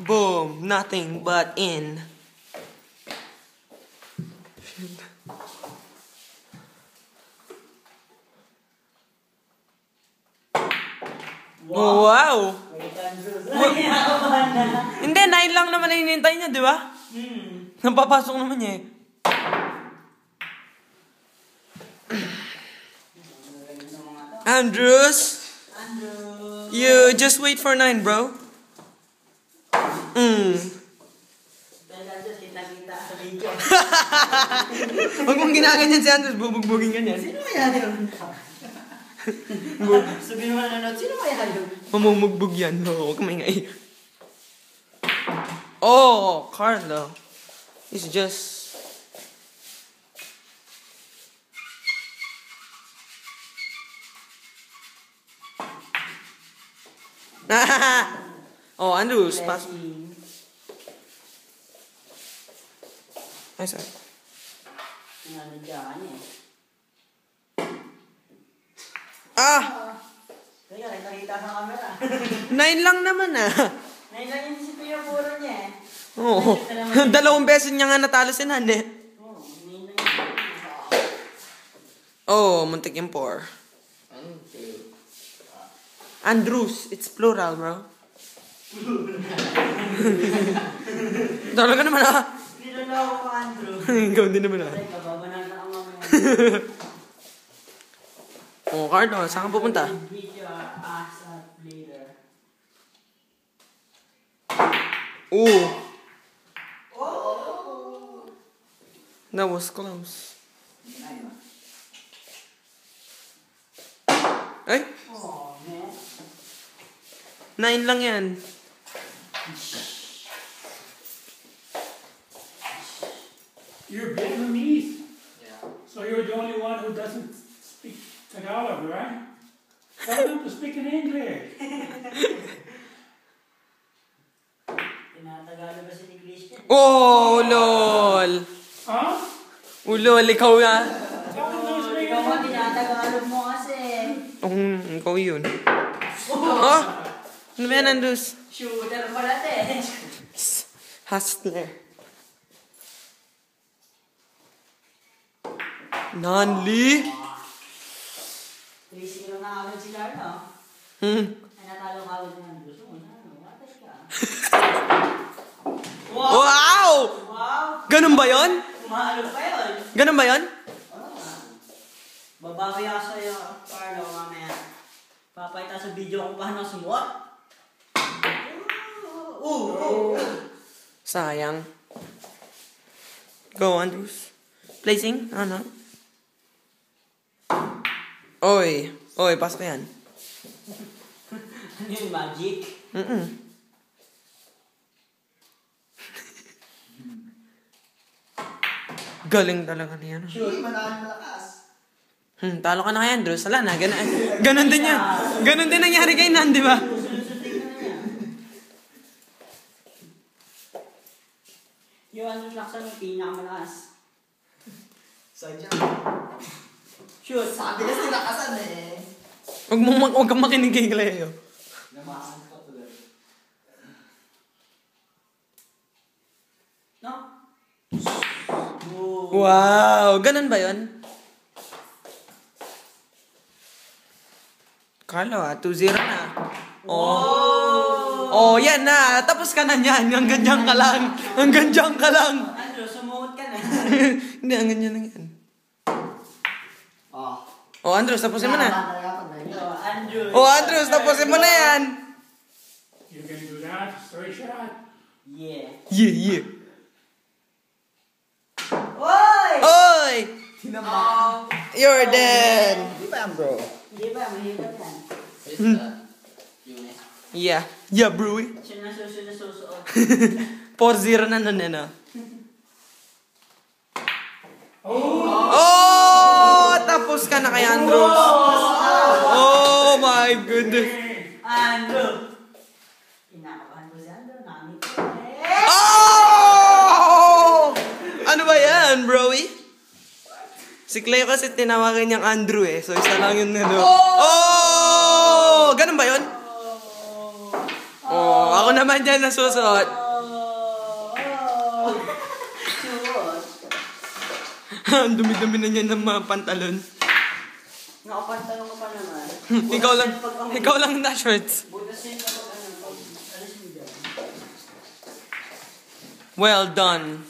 Boom. Nothing but in. Wow! Hindi, 9 lang naman na hinihintay niya, di ba? Napapasok naman niya eh. Andrews! You just wait for 9, bro. Huwag mong ginaganyan si Andrews, bubugbugin ka niyan. Sino kaya yun? Sabihin mo na sino kaya yun? Mamumugbog yan. No, huwag maingay. Oh, Carlo. It's just... Oh, Andrews, pass. Ay, sorry. Teka, nakita sa camera. 9 lang naman ah. 9 lang yung si Pio puro niya eh. Oo. 2 beses niya nga natalo si Nan eh. Oo, 9 lang yung Oh, muntik yung 4. Andrews, it's plural, bro. Talaga naman ah. Niloloko ko, Andrew. Ikaw din naman ah. Ay, kababanan na ang mamaya. Oh, Carlo, saan ka pupunta? Video ass up later. Oh. That was close. Ay, Oh, man. 9 lang yan. You're Vietnamese. Yeah. So you're the only one who doesn't speak Tagalog, right? Tell them to speak in English. Tinatagalog ba si Christian? Oh, lol. Huh? Lol, ikaw nga. Tell them to speak Ikaw in nga, English. tinatagalog mo kasi. Ikaw yun. Oh, ano ba yan, Andrews? Shooter pala te. Hustler. Nanli. 3-0 na agad si Carlo. Hmm. Ay, natalo ka agad niyan. Gusto mo na, matay ka. Wow! Wow! Ganun ba yun? Umahalo pa yun. Ganun ba yun? Babawi ako sa'yo, Carlo, mamaya. Papayta sa video kung paano sumuot. Sayang. Go, Andrews. Placing? Ano? Oy. Oy, pasok yan. Ano yung magic? Galing talaga niya. No? Shoot, malakas. Talo ka na kay Andrews. Wala na. Ganon din yan. Ganon din nangyari kay Nan, di ba? Yung ano laksan yung pinakamalakas. Sadya. Shoot. Sabi kasi nakasan eh. Huwag kang makinig kay Cleo. Namasan ka tuloy. No? Wow! Ganon ba yun? Carlo, 2-0 na. Oh, yan na. Tapos ka na niyan. Hanggang dyan ka lang. Hanggang dyan ka lang. Andrew, sumuot ka na. Hindi, hanggang dyan lang yan. Oh. Oh, Andrews, tapusin mo na. Andrew. Oh, Andrews, tapusin mo na yan. You can do that. Straight shot. Yeah. Yeah. Oy! Oy! Tinama. You're dead. Di ba yan, bro? Hindi ba, mahirap yan. Yeah, bro. Siya na susuot. 4-0 na nun, ano? Oh! Tapos ka na kay Andrews. Oh my goodness. Andrew! Pinakabahan ko si Andrew. Nangit ko. Oh! Ano ba yan, broy? Si Cleo kasi tinawagan niyang Andrew eh. So, isa lang yun na doon. Oh! Ganun ba yun? Oh, ako na naman dyan na susuot. Suot. Ang dumi-dumi na niya ng mga pantalon. Nakapantalong ka pa naman. Ikaw lang na shorts. Butas yun kapag ano, pag alis mo dyan. Well done.